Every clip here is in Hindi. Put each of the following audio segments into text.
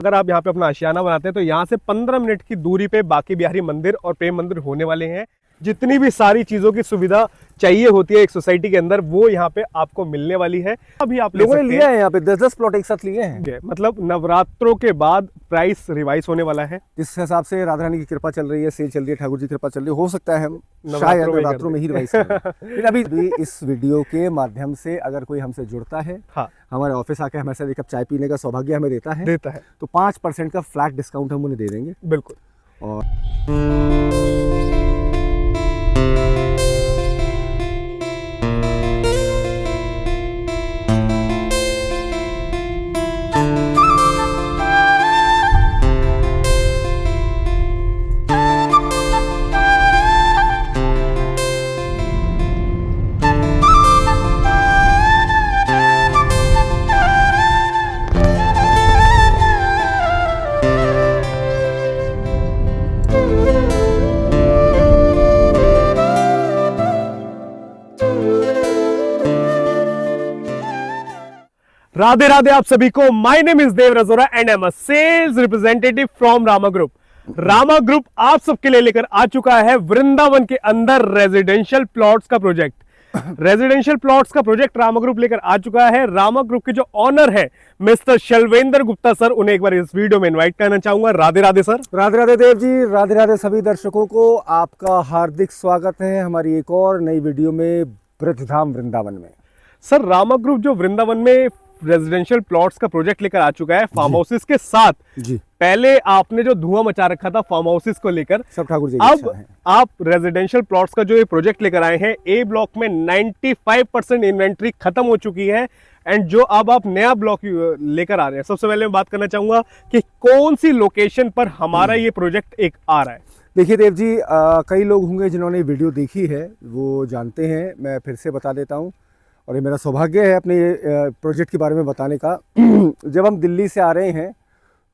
अगर आप यहाँ पे अपना आशियाना बनाते हैं तो यहाँ से 15 मिनट की दूरी पे बांके बिहारी मंदिर और प्रेम मंदिर होने वाले हैं। जितनी भी सारी चीजों की सुविधा चाहिए होती है एक सोसाइटी के अंदर, वो यहाँ पे आपको मिलने वाली है। अभी आप लोगों ने लिया है यहाँ पे 10-10 प्लॉट एक साथ लिए हैं। मतलब नवरात्रों के बाद प्राइस रिवाइज होने वाला है। जिस हिसाब से राधा रानी की कृपा चल रही है, सेल चल रही है, ठाकुर जी की कृपा चल रही है, हो सकता है हम शायद नवरात्रों में ही रिवाइज करें। फिर अभी इस वीडियो के माध्यम से अगर कोई हमसे जुड़ता है, हाँ, हमारे ऑफिस आके हमारे साथ एक कप चाय पीने का सौभाग्य हमें देता है तो 5% का फ्लैट डिस्काउंट हम उन्हें दे देंगे। बिल्कुल। और राधे राधे आप सभी को। My name is Dev Rajora and I am a sales representative from Rama Group. Rama Group आप सबके लिए लेकर आ चुका है वृंदावन के अंदर रेजिडेंशियल प्लॉट्स का प्रोजेक्ट। रेजिडेंशियल प्लॉट्स का प्रोजेक्ट रामा ग्रुप लेकर आ चुका है। रामा ग्रुप के जो ऑनर है मिस्टर शैलवेंद्र गुप्ता सर, उन्हें एक बार इस वीडियो में इनवाइट करना चाहूंगा। राधे राधे सर। राधे राधे देव जी, राधे राधे सभी दर्शकों को आपका हार्दिक स्वागत है हमारी एक और नई वीडियो में ब्रजधाम वृंदावन में। सर, रामा ग्रुप जो वृंदावन में रेजिडेंशियल प्लॉट्स का प्रोजेक्ट लेकर आ चुका है फार्म हाउसेस के साथ जी। पहले आपने जो धुआं मचा रखा था फार्म हाउसेस को लेकर, सब ठाकुर जी अब आप रेजिडेंशियल प्लॉट्स का जो ये प्रोजेक्ट लेकर आए हैं, ए ब्लॉक में 95% इन्वेंट्री खत्म हो चुकी है एंड जो अब आप नया ब्लॉक लेकर आ रहे हैं, सबसे पहले मैं बात करना चाहूंगा कि कौन सी लोकेशन पर हमारा ये प्रोजेक्ट एक आ रहा है। देखिए देव जी, कई लोग होंगे जिन्होंने वीडियो देखी है, वो जानते हैं, मैं फिर से बता देता हूँ और ये मेरा सौभाग्य है अपने प्रोजेक्ट के बारे में बताने का। जब हम दिल्ली से आ रहे हैं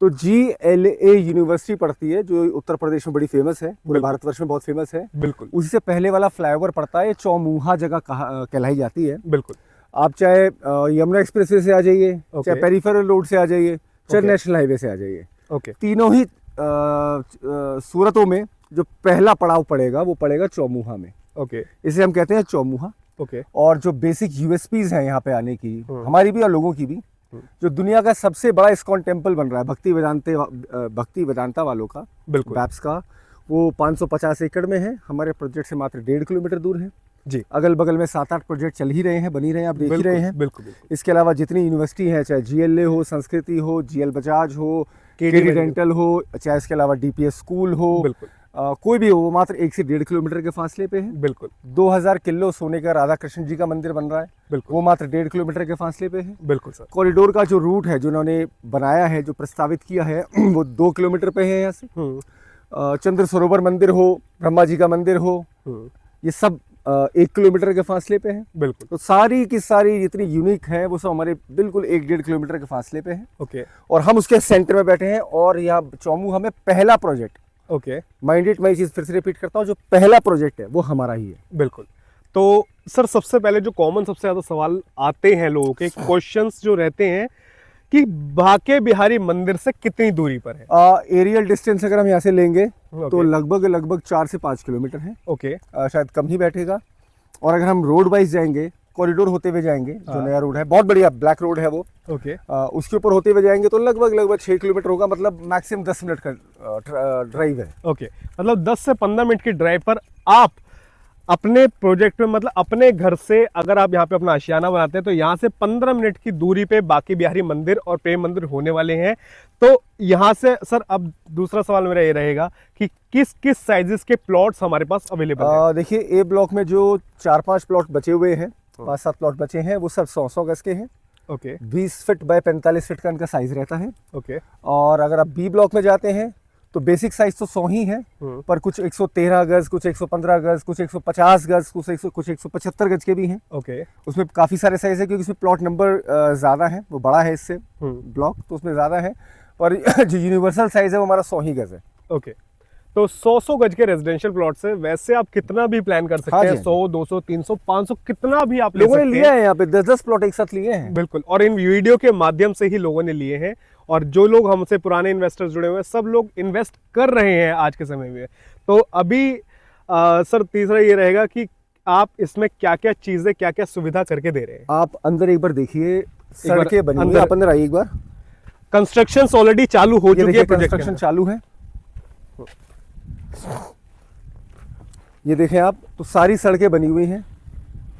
तो GLA यूनिवर्सिटी पड़ती है जो उत्तर प्रदेश में बड़ी फेमस है, पूरे भारतवर्ष में बहुत फेमस है। बिल्कुल। उसी से पहले वाला फ्लाईओवर पड़ता है, चौमुहा जगह कहलाई जाती है। बिल्कुल। आप चाहे यमुना एक्सप्रेसवे से आ जाइए, चाहे पेरिफेरल रोड से आ जाइए, चाहे नेशनल हाईवे से आ जाइए, तीनों ही सूरतों में जो पहला पड़ाव पड़ेगा वो पड़ेगा चौमुहा में। इसे हम कहते हैं चौमुहा। और जो बेसिक USPs हैं यहाँ पे आने की, हमारी भी और लोगों की भी, जो दुनिया का सबसे बड़ा इस्कॉन टेम्पल बन रहा है भक्ति वेदांता वालों का, बैप्स का, वो 550 एकड़ में है। हमारे प्रोजेक्ट से मात्र 1.5 किलोमीटर दूर है जी। अगल बगल में 7-8 प्रोजेक्ट चल ही रहे हैं, बन ही रहे हैं, आप देख ही रहे हैं। बिल्कुल। इसके अलावा जितनी यूनिवर्सिटी है, चाहे GLA हो, संस्कृति हो, GL बजाज हो, KD डेंटल हो, चाहे इसके अलावा DPS स्कूल हो, कोई भी हो, वो मात्र 1 से 1.5 किलोमीटर के फासले पे है। बिल्कुल। 2000 किलो सोने का राधा कृष्ण जी का मंदिर बन रहा है। बिल्कुल। वो मात्र 1.5 किलोमीटर के फासले पे है। बिल्कुल सर। कॉरिडोर का जो रूट है, जो उन्होंने बनाया है, जो प्रस्तावित किया है, वो 2 किलोमीटर पे है यहाँ से। चंद्र सरोवर मंदिर हो, ब्रह्मा जी का मंदिर हो, ये सब 1 किलोमीटर के फासले पे है। बिल्कुल। तो सारी की सारी जितनी यूनिक है वो सब हमारे बिल्कुल 1-1.5 किलोमीटर के फासले पे है। और हम उसके सेंटर में बैठे हैं और यहाँ चौमुहा में पहला प्रोजेक्ट, माइंडेड, मैं चीज फिर से रिपीट करता हूँ, जो पहला प्रोजेक्ट है वो हमारा ही है। बिल्कुल। तो सर, सबसे पहले जो कॉमन सबसे ज्यादा सवाल आते हैं लोगों के, क्वेश्चंस जो रहते हैं कि बांके बिहारी मंदिर से कितनी दूरी पर है? एरियल डिस्टेंस अगर हम यहाँ से लेंगे तो लगभग 4 से 5 किलोमीटर है। शायद कम ही बैठेगा। और अगर हम रोड वाइज जाएंगे, कॉरिडोर होते हुए जाएंगे, जो नया रोड है, बहुत बढ़िया ब्लैक रोड है वो, उसके ऊपर होते हुए जाएंगे तो लगभग 6 किलोमीटर होगा। मतलब मैक्सिमम 10 मिनट का ड्राइव है। मतलब 10 से 15 मिनट की ड्राइव पर आप अपने प्रोजेक्ट में, मतलब अपने घर से अगर आप यहाँ पे अपना आशियाना बनाते हैं तो यहाँ से 15 मिनट की दूरी पे बांके बिहारी मंदिर और प्रेम मंदिर होने वाले हैं। तो यहाँ से सर, अब दूसरा सवाल मेरा ये रहेगा कि किस किस साइजेस के प्लॉट्स हमारे पास अवेलेबल है? देखिए, ए ब्लॉक में जो 4-5 प्लॉट बचे हुए हैं, 5-7 प्लॉट बचे हैं, वो सब 100-100 गज के हैं। 20 फीट बाय 45 फीट का इनका साइज रहता है। और अगर आप बी ब्लॉक में जाते हैं तो बेसिक साइज तो 100 ही है, पर कुछ 113 गज, कुछ 115 गज, कुछ 150 गज, कुछ 175 गज के भी हैं। उसमें काफी सारे साइज है क्योंकि उसमें प्लॉट नंबर ज्यादा है, वो बड़ा है इससे ब्लॉक, तो उसमें ज्यादा है। और जो यूनिवर्सल साइज है वो हमारा 100 ही गज है। तो 100 गज के रेजिडेंशियल प्लॉट से वैसे आप कितना भी प्लान कर सकते हाँ हैं, जी। 100 200 300 500 कितना भी आप ले लोगों ने सकते लिया हैं। है यहाँ पे 10-10 प्लॉट एक साथ लिए हैं। बिल्कुल, और इन वीडियो के माध्यम से ही लोगों ने लिए हैं, और जो लोग हमसे पुराने इन्वेस्टर्स जुड़े हुए हैं सब लोग इन्वेस्ट कर रहे हैं आज के समय में। तो अभी सर तीसरा ये रहेगा कि आप इसमें क्या क्या चीजें, क्या क्या सुविधा करके दे रहे हैं। आप अंदर एक बार देखिए, बार सड़कें बनी हुई अंदर- हैं। आप अंदर आइए एक बार। कंस्ट्रक्शन ऑलरेडी चालू हो ये चुकी देखिए है प्रोजेक्ट कंस्ट्रक्शन चालू है। ये देखें आप, तो सारी सड़कें बनी हुई हैं,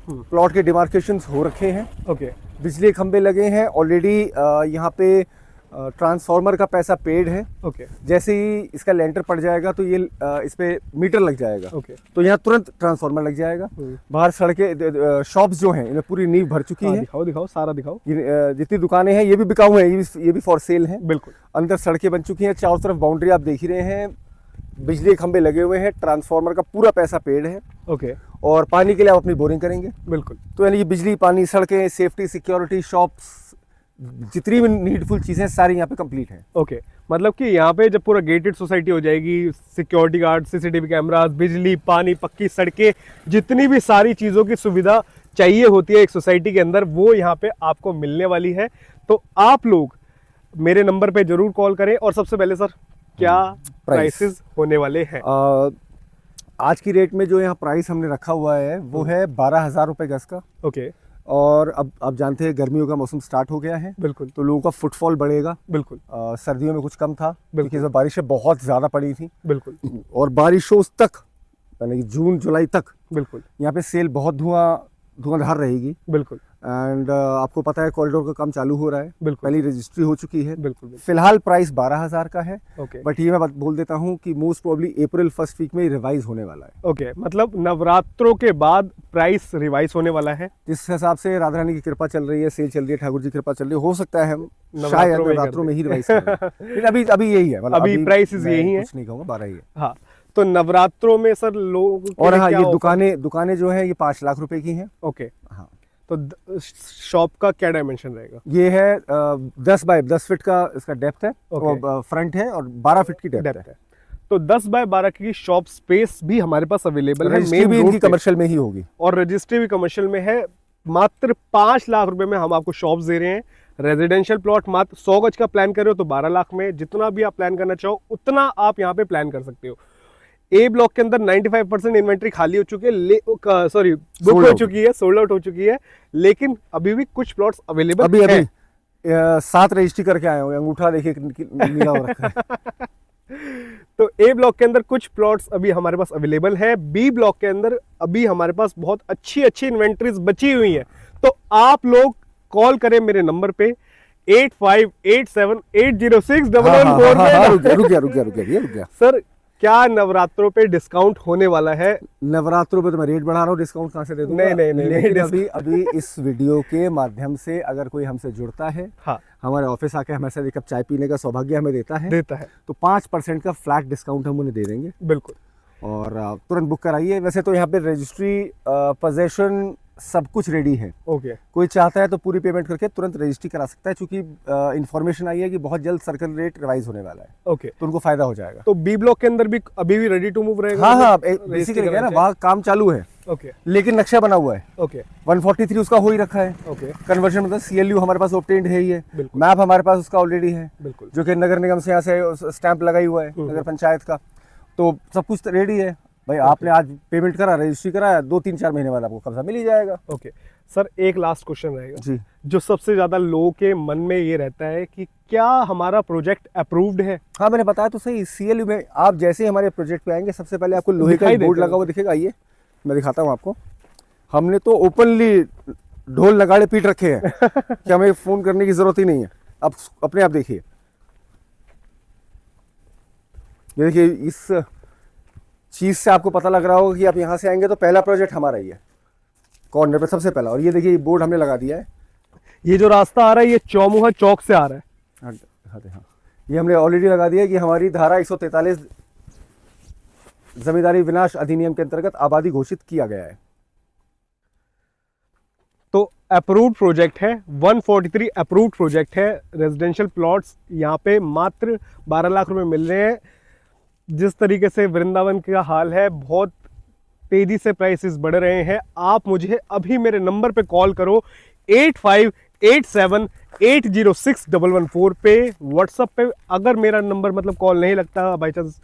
प्लॉट के डिमार्केशंस हो रखे हैं, ओके बिजली के खंभे लगे हैं ऑलरेडी। यहाँ पे ट्रांसफार्मर का पैसा पेड है। ओके जैसे ही इसका लेंटर पड़ जाएगा तो ये इस पे मीटर लग जाएगा, ओके। तो यहाँ तुरंत ट्रांसफार्मर लग जाएगा। बाहर सड़कें, शॉप्स जो हैं इनमें पूरी नींव भर चुकी है। दिखाओ दिखाओ, सारा दिखाओ। ये जितनी दुकानें हैं ये भी बिकाऊ हैं, ये भी फॉर सेल हैं। बिल्कुल। अंदर सड़कें बन चुकी हैं, चारों तरफ बाउंड्री आप देख ही रहे हैं, बिजली के खंभे लगे हुए हैं, ट्रांसफार्मर का पूरा पैसा पेड है। ओके। और पानी के लिए आप अपनी बोरिंग करेंगे। बिल्कुल। तो यानी ये बिजली, पानी, सड़कें, सेफ्टी, सिक्योरिटी, शॉप्स, जितनी भी नीडफुल चीज़ें सारी यहाँ पे कंप्लीट हैं। ओके, मतलब कि यहाँ पे जब पूरा गेटेड सोसाइटी हो जाएगी, सिक्योरिटी गार्ड, सीसीटीवी कैमरास, बिजली, पानी, पक्की सड़कें, जितनी भी सारी चीज़ों की सुविधा चाहिए होती है एक सोसाइटी के अंदर, वो यहाँ पे आपको मिलने वाली है। तो आप लोग मेरे नंबर पे जरूर कॉल करें। और सबसे पहले सर, क्या प्राइसेस होने वाले हैं? आज की रेट में जो यहाँ प्राइस हमने रखा हुआ है वो है 12,000 रुपये गज का। ओके। और अब आप जानते हैं गर्मियों का मौसम स्टार्ट हो गया है, बिल्कुल तो लोगों का फुटफॉल बढ़ेगा। बिल्कुल सर्दियों में कुछ कम था क्योंकि इस बार बारिशें बहुत ज़्यादा पड़ी थी, बिल्कुल और बारिशों तक यानी कि जून जुलाई तक बिल्कुल यहाँ पे सेल बहुत धुआंधार रहेगी। बिल्कुल एंड आपको पता है कॉरिडोर का काम चालू हो रहा है, बिल्कुल पहली रजिस्ट्री हो चुकी है। बिल्कुल। फिलहाल प्राइस 12,000 का है, ओके बट ये मैं बोल देता हूँ कि most probably April first week में रिवाइज होने वाला है। ओके, मतलब नवरात्रों के बाद प्राइस रिवाइज होने वाला है। जिस हिसाब से राधा रानी की कृपा चल रही है, सेल चल रही है, ठाकुर जी की कृपा चल रही है, हो सकता है हम शायद नवरात्रों में ही रिवाइज करें। लेकिन अभी यही है, मतलब अभी prices यही है, कुछ नहीं कहूँगा, 12 ही है। हाँ, तो नवरात्रों में सर लोग और हाँ, ये दुकानें जो है ये 5 लाख रुपए की हैं। ओके। हाँ, तो शॉप का क्या डायमेंशन रहेगा? ये है 10 बाय 10 फीट का इसका डेप्थ है, Okay. और फ्रंट है, और 12 फीट की डेप्थ है। तो 10 बाय 12 की शॉप स्पेस भी हमारे पास अवेलेबल है। रजिस्ट्री भी इनकी कमर्शियल में ही होगी, और रजिस्ट्री भी कमर्शियल में है। मात्र 5 लाख रुपए में हम आपको शॉप्स दे रहे हैं। रेजिडेंशियल प्लॉट मात्र 100 गज का प्लान कर रहे हो तो 12 लाख में, जितना भी आप प्लान करना चाहो उतना आप यहाँ पे प्लान कर सकते हो। ए ब्लॉक के अंदर 95% इन्वेंट्री खाली हो चुकी है, सॉरी बुक हो चुकी है, सोल्ड आउट हो चुकी है, लेकिन अभी भी कुछ प्लॉट्स अवेलेबल अभी 7 रजिस्ट्री करके आए हुए, अंगूठा देखिए नीला हो रखा है। तो ए ब्लॉक के अंदर कुछ प्लॉट्स अभी हमारे पास अवेलेबल है। बी ब्लॉक के अंदर अभी हमारे पास बहुत अच्छी अच्छी इन्वेंट्रीज बची हुई है। तो आप लोग कॉल करें मेरे नंबर पे 8587806114। रुक गया। सर, क्या नवरात्रों पे डिस्काउंट होने वाला है? नवरात्रों पे तो मैं रेट बढ़ा रहा हूँ, डिस्काउंट कहाँ से दे दूंगा? नहीं, लेकिन अभी इस वीडियो के माध्यम से अगर कोई हमसे जुड़ता है, हाँ, हमारे ऑफिस आके हमारे साथ एक कप चाय पीने का सौभाग्य हमें देता है, तो 5% का फ्लैट डिस्काउंट हम उन्हें दे देंगे। बिल्कुल। और तुरंत बुक कराइए। वैसे तो यहाँ पे रजिस्ट्री, पोजेशन, सब कुछ रेडी है। ओके। कोई चाहता है तो पूरी पेमेंट करके तुरंत रजिस्ट्री करा सकता है, क्योंकि इन्फॉर्मेशन आई है कि बहुत जल्द सर्कल रेट रिवाइज होने वाला है। ओके, तो उनको फायदा हो जाएगा। तो बी ब्लॉक के अंदर भी अभी भी रेडी टू मूव रहेगा? हाँ, बेसिकली क्या है ना, वहाँ काम चालू है, ओके, लेकिन नक्शा बना हुआ है। ओके, 143 उसका हो ही रखा है। ओके, कन्वर्जन मतलब CLU हमारे पास ऑब्टेन्ड है ही है, बिल्कुल। मैप हमारे पास उसका ऑलरेडी है, बिल्कुल, जो कि नगर निगम से यहाँ से स्टैंप लगा ही हुआ है, नगर पंचायत का। तो सब कुछ रेडी है भाई। आपने आज पेमेंट करा, रजिस्ट्री कराया, 2-3-4 महीने बाद आपको कब्जा मिल ही जाएगा। ओके सर, एक लास्ट क्वेश्चन रहेगा जी, जो सबसे ज्यादा लोगों के मन में ये रहता है कि क्या हमारा प्रोजेक्ट अप्रूव्ड है? हाँ, मैंने बताया तो सही। CLU में आप जैसे ही हमारे प्रोजेक्ट पे आएंगे, सबसे पहले आपको लोहे का बोर्ड लगा हुआ दिखेगा। आइए मैं दिखाता हूँ आपको। हमने तो ओपनली ढोल नगाड़े पीट रखे हैं कि हमें फोन करने की जरूरत ही नहीं है। आप अपने आप देखिए, ये देखिए, इस चीज से आपको पता लग रहा होगा कि आप यहाँ से आएंगे तो पहला प्रोजेक्ट हमारा ही है, कॉर्नर पे सबसे पहला। और ये देखिए, बोर्ड हमने लगा दिया है। ये जो रास्ता आ रहा है ये चौमुहा चौक से आ रहा है। हाँ, ये हमने ऑलरेडी लगा दिया है कि हमारी धारा 143 जमींदारी विनाश अधिनियम के अंतर्गत आबादी घोषित किया गया है। तो अप्रूव्ड प्रोजेक्ट है, 143 अप्रूव्ड प्रोजेक्ट है। रेजिडेंशियल प्लॉट्स यहाँ पे मात्र 12 लाख रुपए मिल रहे हैं। जिस तरीके से वृंदावन का हाल है, बहुत तेजी से प्राइसेस बढ़ रहे हैं। आप मुझे अभी मेरे नंबर पे कॉल करो 8587806114 पे, व्हाट्सएप पे। अगर मेरा नंबर मतलब कॉल नहीं लगता, बाई चांस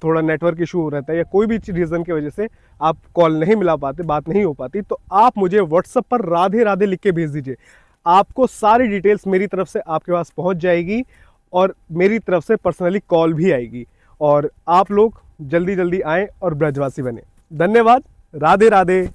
थोड़ा नेटवर्क इशू रहता है या कोई भी रीज़न की वजह से आप कॉल नहीं मिला पाते, बात नहीं हो पाती, तो आप मुझे व्हाट्सएप पर राधे राधे लिख के भेज दीजिए। आपको सारी डिटेल्स मेरी तरफ से आपके पास पहुंच जाएगी और मेरी तरफ से पर्सनली कॉल भी आएगी। और आप लोग जल्दी जल्दी आएँ और ब्रजवासी बने। धन्यवाद। राधे राधे।